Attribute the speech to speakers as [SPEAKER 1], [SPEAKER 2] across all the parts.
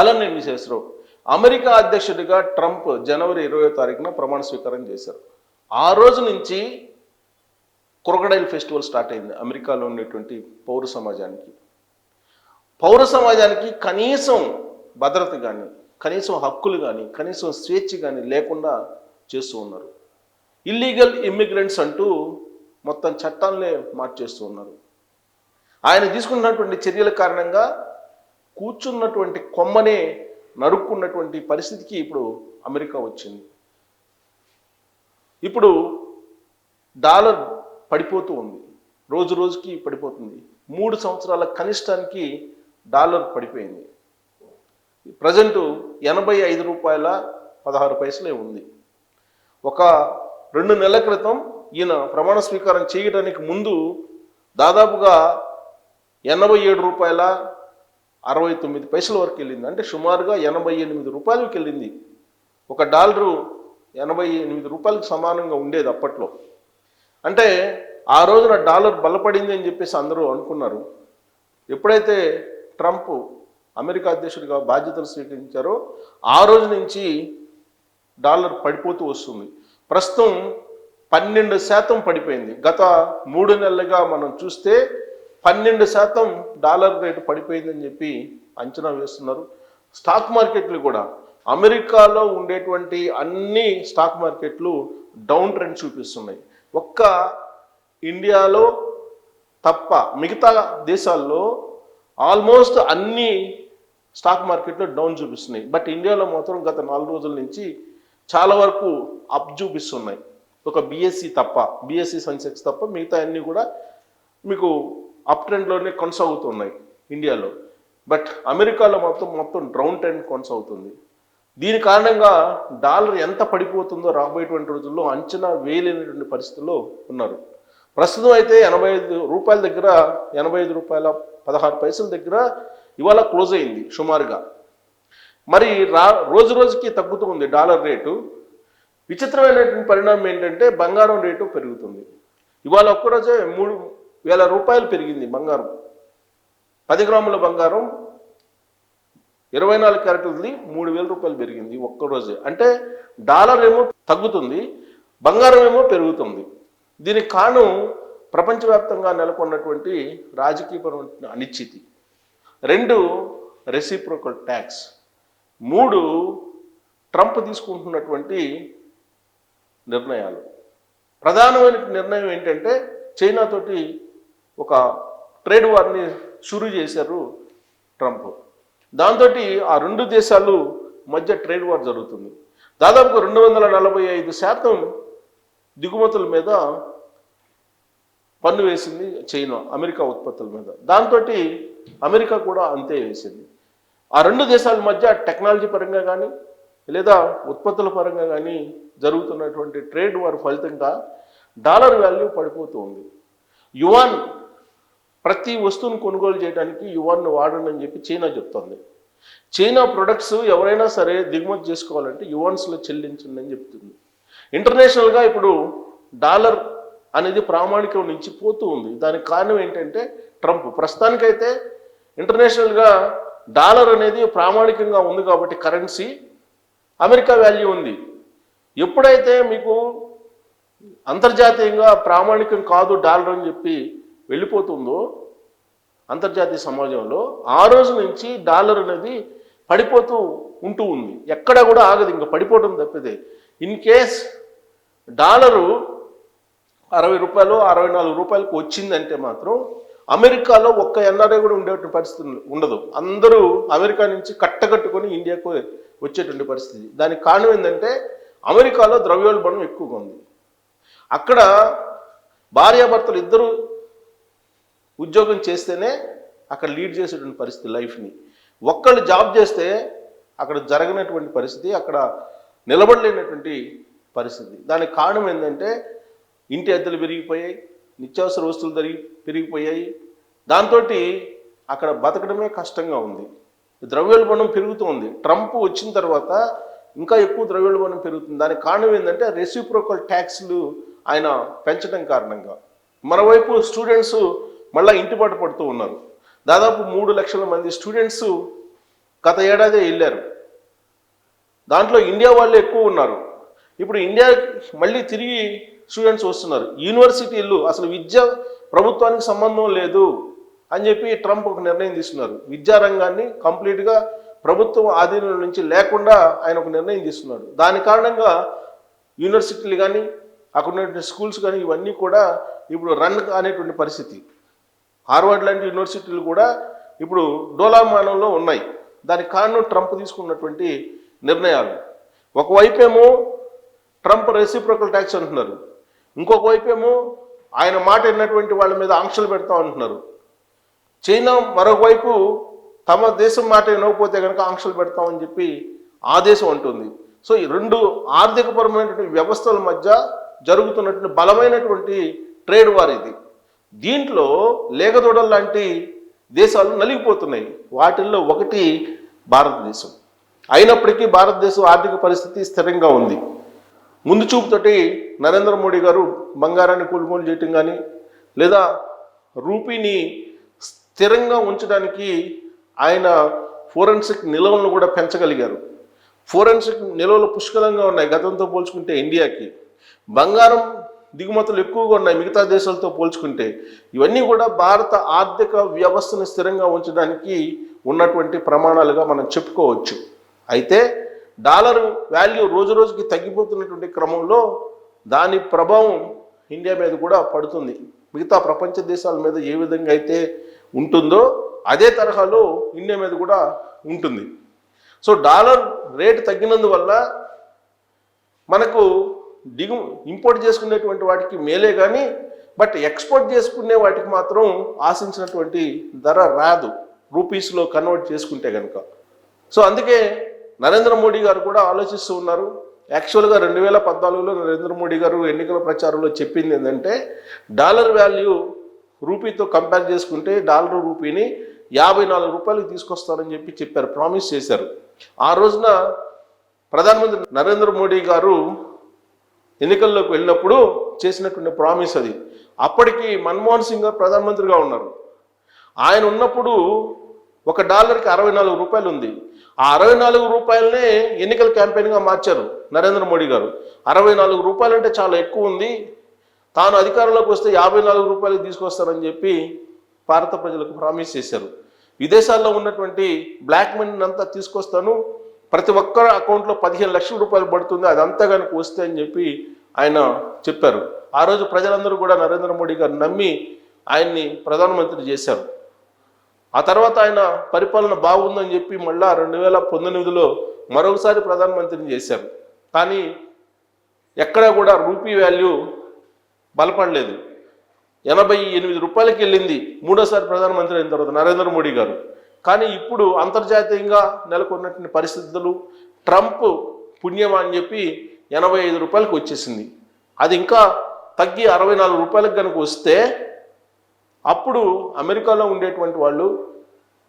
[SPEAKER 1] Hello, నేను విశేషరావు. America అధ్యక్షుడిగా Trump జనవరి 20వ తారీఖున ప్రమాణ స్వీకారం చేశారు. ఆ రోజు నుంచి క్రొకడైల్ ఫెస్టివల్ స్టార్ట్ అయింది అమెరికాలో ఉండేటువంటి పౌర సమాజానికి కనీసం భద్రత కానీ, కనీసం హక్కులు కానీ, కనీసం స్వేచ్ఛ కానీ లేకుండా చేస్తూ ఉన్నారు. ఇల్లీగల్ ఇమ్మిగ్రెంట్స్ అంటూ మొత్తం చట్టాలనే మార్చేస్తూ ఉన్నారు. ఆయన తీసుకున్నటువంటి చర్యల కారణంగా కూర్చున్నటువంటి కొమ్మనే నరుక్కున్నటువంటి పరిస్థితికి ఇప్పుడు అమెరికా వచ్చింది. ఇప్పుడు డాలర్ పడిపోతూ ఉంది, రోజు రోజుకి పడిపోతుంది. 3 సంవత్సరాల కనిష్టానికి డాలర్ పడిపోయింది. ప్రజెంటు $85.16 ఉంది. ఒక 2 నెలల క్రితం ఈయన ప్రమాణ స్వీకారం చేయడానికి ముందు దాదాపుగా $87.69 వరకు వెళ్ళింది. అంటే సుమారుగా $88 వెళ్ళింది. ఒక డాలరు $88 సమానంగా ఉండేది అప్పట్లో. అంటే ఆ రోజున డాలర్ బలపడింది అని చెప్పేసి అందరూ అనుకున్నారు. ఎప్పుడైతే ట్రంప్ అమెరికా అధ్యక్షుడిగా బాధ్యతలు స్వీకరించారో ఆ రోజు నుంచి డాలర్ పడిపోతూ వస్తుంది. ప్రస్తుతం 12% పడిపోయింది. గత 3 నెలలుగా మనం చూస్తే 12% డాలర్ రేటు పడిపోయిందని చెప్పి అంచనా వేస్తున్నారు. స్టాక్ మార్కెట్లు కూడా, అమెరికాలో ఉండేటువంటి అన్ని స్టాక్ మార్కెట్లు డౌన్ ట్రెండ్ చూపిస్తున్నాయి. ఒక్క ఇండియాలో తప్ప మిగతా దేశాల్లో ఆల్మోస్ట్ అన్ని స్టాక్ మార్కెట్లు డౌన్ చూపిస్తున్నాయి. బట్ ఇండియాలో మాత్రం గత 4 రోజుల నుంచి చాలా వరకు అప్ చూపిస్తున్నాయి. ఒక బీఎస్సీ సెన్సెక్స్ తప్ప మిగతా అన్నీ కూడా మీకు అప్ ట్రెండ్లోనే కొనసాగుతున్నాయి ఇండియాలో. బట్ అమెరికాలో మొత్తం డౌన్ ట్రెండ్ కొనసాగుతుంది. దీని కారణంగా డాలర్ ఎంత పడిపోతుందో రాబోయేటువంటి రోజుల్లో అంచనా వేయలేనటువంటి పరిస్థితుల్లో ఉన్నారు. ప్రస్తుతం అయితే $85 దగ్గర, $85.16 దగ్గర ఇవాళ క్లోజ్ అయింది సుమారుగా. మరి రోజు రోజుకి తగ్గుతూ ఉంది డాలర్ రేటు. విచిత్రమైనటువంటి పరిణామం ఏంటంటే బంగారం రేటు పెరుగుతుంది. ఇవాళ ఒక్కరోజే $3,000 పెరిగింది బంగారం. 10 గ్రాముల బంగారం 24 క్యారెట్లది $3,000 పెరిగింది ఒక్కరోజే. అంటే డాలర్ ఏమో తగ్గుతుంది, బంగారం ఏమో పెరుగుతుంది. దీనికి కారణం ప్రపంచవ్యాప్తంగా నెలకొన్నటువంటి రాజకీయపరమైన అనిశ్చితి, 2 రెసిప్రోకల్ ట్యాక్స్, 3 ట్రంప్ తీసుకుంటున్నటువంటి నిర్ణయాలు. ప్రధానమైన నిర్ణయం ఏంటంటే చైనాతోటి ఒక ట్రేడ్ వార్ని షురూ చేశారు ట్రంప్. దాంతో ఆ 2 దేశాలు మధ్య ట్రేడ్ వార్ జరుగుతుంది. దాదాపుగా 245% దిగుమతుల మీద పన్ను వేసింది చైనా అమెరికా ఉత్పత్తుల మీద. దాంతో అమెరికా కూడా అంతే వేసింది. ఆ 2 దేశాల మధ్య టెక్నాలజీ పరంగా కానీ లేదా ఉత్పత్తుల పరంగా కానీ జరుగుతున్నటువంటి ట్రేడ్ వార్ ఫలితంగా డాలర్ వాల్యూ పడిపోతూ ఉంది. యువాన్, ప్రతి వస్తువును కొనుగోలు చేయడానికి యువాన్ను వాడండి అని చెప్పి చైనా చెప్తుంది. చైనా ప్రొడక్ట్స్ ఎవరైనా సరే దిగుమతి చేసుకోవాలంటే యువాన్స్లో చెల్లించండి అని చెప్తుంది. ఇంటర్నేషనల్గా ఇప్పుడు డాలర్ అనేది ప్రామాణికం నుంచి పోతూ ఉంది. దానికి కారణం ఏంటంటే ట్రంప్. ప్రస్తుతానికైతే ఇంటర్నేషనల్గా డాలర్ అనేది ప్రామాణికంగా ఉంది కాబట్టి కరెన్సీ, అమెరికా వాల్యూ ఉంది. ఎప్పుడైతే మీకు అంతర్జాతీయంగా ప్రామాణికం కాదు డాలర్ అని చెప్పి వెళ్ళిపోతుందో అంతర్జాతీయ సమాజంలో, ఆ రోజు నుంచి డాలర్ అనేది పడిపోతూ ఉంది. ఎక్కడ కూడా ఆగదు, ఇంకా పడిపోవడం తప్పితే. ఇన్ కేస్ డాలరు $60, $64 వచ్చిందంటే మాత్రం అమెరికాలో ఒక్క ఎన్ఆర్ఐ కూడా ఉండేటువంటి పరిస్థితి ఉండదు. అందరూ అమెరికా నుంచి కట్టకట్టుకొని ఇండియాకు వచ్చేటువంటి పరిస్థితి. దానికి కారణం ఏంటంటే అమెరికాలో ద్రవ్యోల్బణం ఎక్కువగా ఉంది. అక్కడ భార్యాభర్తలు ఇద్దరు ఉద్యోగం చేస్తేనే అక్కడ లీడ్ చేసేటువంటి పరిస్థితి లైఫ్ని. ఒక్కళ్ళు జాబ్ చేస్తే అక్కడ జరగనటువంటి పరిస్థితి, అక్కడ నిలబడలేనటువంటి పరిస్థితి. దానికి కారణం ఏంటంటే ఇంటి అద్దెలు పెరిగిపోయాయి, నిత్యావసర వస్తువులు పెరిగిపోయాయి. దాంతో అక్కడ బతకడమే కష్టంగా ఉంది. ద్రవ్యోల్బణం పెరుగుతుంది. ట్రంప్ వచ్చిన తర్వాత ఇంకా ఎక్కువ ద్రవ్యోల్బణం పెరుగుతుంది. దానికి కారణం ఏంటంటే రెసిప్రోకల్ ట్యాక్స్లు ఆయన పెంచడం కారణంగా. మరోవైపు స్టూడెంట్స్ మళ్ళీ ఇంటిబాటు పడుతూ ఉన్నారు. దాదాపు 3 లక్షల మంది స్టూడెంట్స్ గత ఏడాదే వెళ్ళారు. దాంట్లో ఇండియా వాళ్ళు ఎక్కువ ఉన్నారు. ఇప్పుడు ఇండియా మళ్ళీ తిరిగి స్టూడెంట్స్ వస్తున్నారు. యూనివర్సిటీలు అసలు విద్య ప్రభుత్వానికి సంబంధం లేదు అని చెప్పి ట్రంప్ ఒక నిర్ణయం తీసుకున్నారు. విద్యారంగాన్ని కంప్లీట్గా ప్రభుత్వం ఆధీనం నుంచి లేకుండా ఆయన ఒక నిర్ణయం తీసుకున్నాడు. దాని కారణంగా యూనివర్సిటీలు కానీ అక్కడ ఉన్నటువంటి స్కూల్స్ కానీ ఇవన్నీ కూడా ఇప్పుడు రన్ అనేటువంటి పరిస్థితి. హార్వర్డ్ లాంటి యూనివర్సిటీలు కూడా ఇప్పుడు డోలామానంలో ఉన్నాయి. దానికి కారణం ట్రంప్ తీసుకున్నటువంటి నిర్ణయాలు. ఒకవైపేమో ట్రంప్ రెసిప్రోకల్ ట్యాక్స్ అంటున్నారు, ఇంకొక వైపేమో ఆయన మాట విన్నటువంటి వాళ్ళ మీద ఆంక్షలు పెడతా అంటున్నారు. చైనా మరొక వైపు తమ దేశం మాట వినకపోతే కనుక ఆంక్షలు పెడతామని చెప్పి ఆ దేశం అంటుంది. సో ఈ రెండు ఆర్థికపరమైనటువంటి వ్యవస్థల మధ్య జరుగుతున్నటువంటి బలమైనటువంటి ట్రేడ్ వార్ ఇది. దీంట్లో లేగదొడల్ లాంటి దేశాలు నలిగిపోతున్నాయి. వాటిల్లో ఒకటి భారతదేశం. అయినప్పటికీ భారతదేశం ఆర్థిక పరిస్థితి స్థిరంగా ఉంది. ముందు చూపుతోటి నరేంద్ర మోడీ గారు బంగారాన్ని కొనుగోలు చేయటం కానీ లేదా రూపీని స్థిరంగా ఉంచడానికి ఆయన ఫోరెన్సిక్ నిల్వలను కూడా పెంచగలిగారు. ఫోరెన్సిక్ నిల్వలు పుష్కలంగా ఉన్నాయి గతంతో పోల్చుకుంటే. ఇండియాకి బంగారం దిగుమతులు ఎక్కువగా ఉన్నాయి మిగతా దేశాలతో పోల్చుకుంటే. ఇవన్నీ కూడా భారత ఆర్థిక వ్యవస్థను స్థిరంగా ఉంచడానికి ఉన్నటువంటి ప్రమాణాలుగా మనం చెప్పుకోవచ్చు. అయితే డాలర్ వాల్యూ రోజు రోజుకి తగ్గిపోతున్నటువంటి క్రమంలో దాని ప్రభావం ఇండియా మీద కూడా పడుతుంది. మిగతా ప్రపంచ దేశాల మీద ఏ విధంగా అయితే ఉంటుందో అదే తరహాలో ఇండియా మీద కూడా ఉంటుంది. సో డాలర్ రేటు తగ్గినందువల్ల మనకు ఇంపోర్ట్ చేసుకునేటువంటి వాటికి మేలే కానీ బట్ ఎక్స్పోర్ట్ చేసుకునే వాటికి మాత్రం ఆశించినటువంటి ధర రాదు రూపీస్లో కన్వర్ట్ చేసుకుంటే కనుక. సో అందుకే నరేంద్ర మోడీ గారు కూడా ఆలోచిస్తూ ఉన్నారు. యాక్చువల్గా 2014లో నరేంద్ర మోడీ గారు ఎన్నికల ప్రచారంలో చెప్పింది ఏంటంటే డాలర్ వాల్యూ రూపీతో కంపేర్ చేసుకుంటే డాలర్ రూపీని 54 రూపాయలకు తీసుకొస్తారని చెప్పి చెప్పారు, ప్రామిస్ చేశారు. ఆ రోజున ప్రధానమంత్రి నరేంద్ర మోడీ గారు ఎన్నికల్లోకి వెళ్ళినప్పుడు చేసినటువంటి ప్రామిస్ అది. అప్పటికి మన్మోహన్ సింగ్ గారు ప్రధానమంత్రిగా ఉన్నారు. ఆయన ఉన్నప్పుడు ఒక డాలర్కి 64 రూపాయలు ఉంది. ఆ 64 రూపాయలనే ఎన్నికల క్యాంపెయిన్గా మార్చారు నరేంద్ర మోడీ గారు. 64 రూపాయలు అంటే చాలా ఎక్కువ ఉంది, తాను అధికారంలోకి వస్తే 54 రూపాయలకు తీసుకొస్తారని చెప్పి భారత ప్రజలకు ప్రామిస్ చేశారు. విదేశాల్లో ఉన్నటువంటి బ్లాక్ మనీ అంతా తీసుకొస్తాను, ప్రతి ఒక్కరి అకౌంట్లో 15 లక్షల రూపాయలు పడుతుంది, అదంతా కనుక వస్తే అని చెప్పి ఆయన చెప్పారు. ఆ రోజు ప్రజలందరూ కూడా నరేంద్ర మోడీ గారు నమ్మి ఆయన్ని ప్రధానమంత్రి చేశారు. ఆ తర్వాత ఆయన పరిపాలన బాగుందని చెప్పి మళ్ళా 2019లో మరొకసారి ప్రధానమంత్రిని చేశారు. కానీ ఎక్కడా కూడా రూపీ వాల్యూ బలపడలేదు. 88 రూపాయలకి వెళ్ళింది మూడోసారి ప్రధానమంత్రి అయిన తర్వాత నరేంద్ర మోడీ గారు. కానీ ఇప్పుడు అంతర్జాతీయంగా నెలకొన్నటువంటి పరిస్థితులు ట్రంప్ పుణ్యం అని చెప్పి 85 రూపాయలకు వచ్చేసింది. అది ఇంకా తగ్గి 64 రూపాయలకు కనుక వస్తే అప్పుడు అమెరికాలో ఉండేటువంటి వాళ్ళు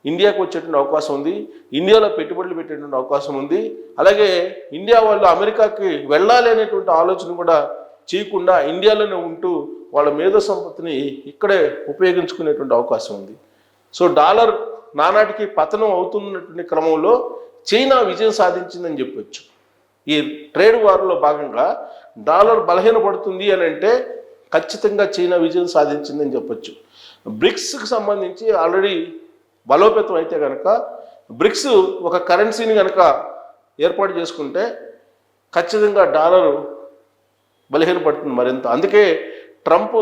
[SPEAKER 1] ఇండియాకు వచ్చేటువంటి అవకాశం ఉంది, ఇండియాలో పెట్టుబడులు పెట్టేటువంటి అవకాశం ఉంది. అలాగే ఇండియా వాళ్ళు అమెరికాకి వెళ్ళాలి అనేటువంటి ఆలోచన కూడా చేయకుండా ఇండియాలోనే ఉంటూ వాళ్ళ మేధో సంపత్తిని ఇక్కడే ఉపయోగించుకునేటువంటి అవకాశం ఉంది. సో డాలర్ నానాటికి పతనం అవుతున్నటువంటి క్రమంలో చైనా విజయం సాధించిందని చెప్పొచ్చు. ఈ ట్రేడ్ వార్లో భాగంగా డాలర్ బలహీనపడుతుంది అని అంటే ఖచ్చితంగా చైనా విజయం సాధించిందని చెప్పొచ్చు. బ్రిక్స్కి సంబంధించి ఆల్రెడీ బలోపేతం అయితే కనుక బ్రిక్స్ ఒక కరెన్సీని కనుక ఏర్పాటు చేసుకుంటే ఖచ్చితంగా డాలర్ బలహీనపడుతుంది మరింత. అందుకే ట్రంప్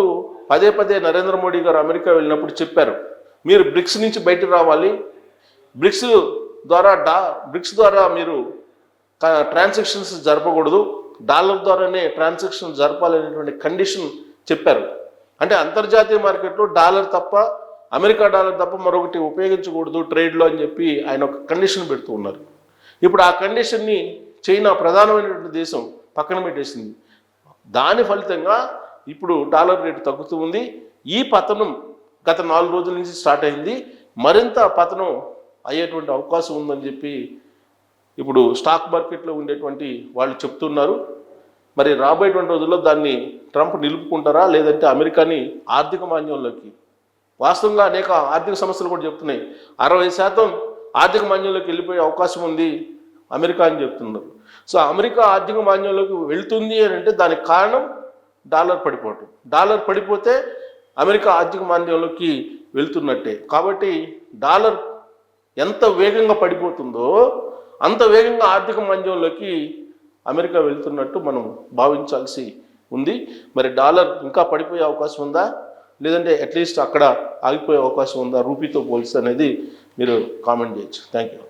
[SPEAKER 1] పదే పదే నరేంద్ర మోడీ గారు అమెరికా వెళ్ళినప్పుడు చెప్పారు, మీరు బ్రిక్స్ నుంచి బయటకు రావాలి, బ్రిక్స్ ద్వారా మీరు ట్రాన్సాక్షన్స్ జరపకూడదు, డాలర్ ద్వారానే ట్రాన్సాక్షన్ జరపాలనేటువంటి కండిషన్ చెప్పారు. అంటే అంతర్జాతీయ మార్కెట్లో డాలర్ తప్ప అమెరికా డాలర్ తప్ప మరొకటి ఉపయోగించకూడదు ట్రేడ్లో అని చెప్పి ఆయన ఒక కండిషన్ పెడుతూ ఉన్నారు. ఇప్పుడు ఆ కండిషన్ని చైనా ప్రధానమైనటువంటి దేశం పక్కన పెట్టేసింది. దాని ఫలితంగా ఇప్పుడు డాలర్ రేటు తగ్గుతూ ఉంది. ఈ పతనం గత 4 రోజుల నుంచి స్టార్ట్ అయింది, మరింత పతనం అయ్యేటువంటి అవకాశం ఉందని చెప్పి ఇప్పుడు స్టాక్ మార్కెట్లో ఉండేటువంటి వాళ్ళు చెప్తున్నారు. మరి రాబోయేటువంటి రోజుల్లో దాన్ని ట్రంప్ నిలుపుకుంటారా లేదంటే అమెరికాని ఆర్థిక మాంద్యంలోకి, వాస్తవంగా అనేక ఆర్థిక సమస్యలు కూడా చెప్తున్నాయి. 60% ఆర్థిక మాంద్యంలోకి వెళ్ళిపోయే అవకాశం ఉంది అమెరికా అని చెప్తున్నారు. సో అమెరికా ఆర్థిక మాంద్యంలోకి వెళ్తుంది అని అంటే దానికి కారణం డాలర్ పడిపోవటం. డాలర్ పడిపోతే అమెరికా ఆర్థిక మాంద్యంలోకి వెళ్తున్నట్టే. కాబట్టి డాలర్ ఎంత వేగంగా పడిపోతుందో అంత వేగంగా ఆర్థిక మాంద్యంలోకి అమెరికా వెళ్తున్నట్టు మనం భావించాల్సి ఉంది. మరి డాలర్ ఇంకా పడిపోయే అవకాశం ఉందా, లేదంటే అట్లీస్ట్ అక్కడ ఆగిపోయే అవకాశం ఉందా రూపీతో పోలిస్తే అనేది మీరు కామెంట్ చేయొచ్చు. Thank you.